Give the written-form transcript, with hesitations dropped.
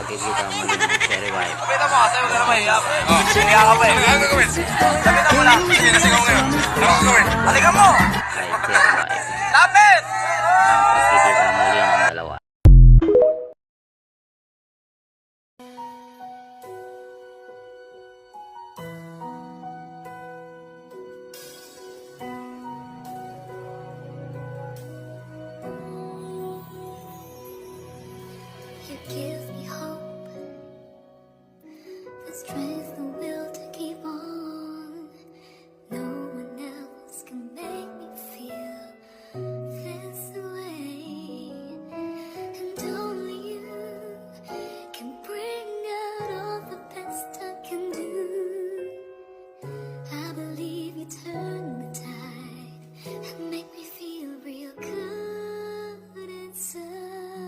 pagkikita mo ng Cherry Wife. Kapita mo kasi huwag ka na mahiya. Mahiya ka pa eh. Ano gagawin? Kapita mo lang. Sige, nasigaw ngayon. Ano gagawin? Halika mo! Kay Cherry Wife. Lapit! Ang pagkikita muli ng dalawa. You give me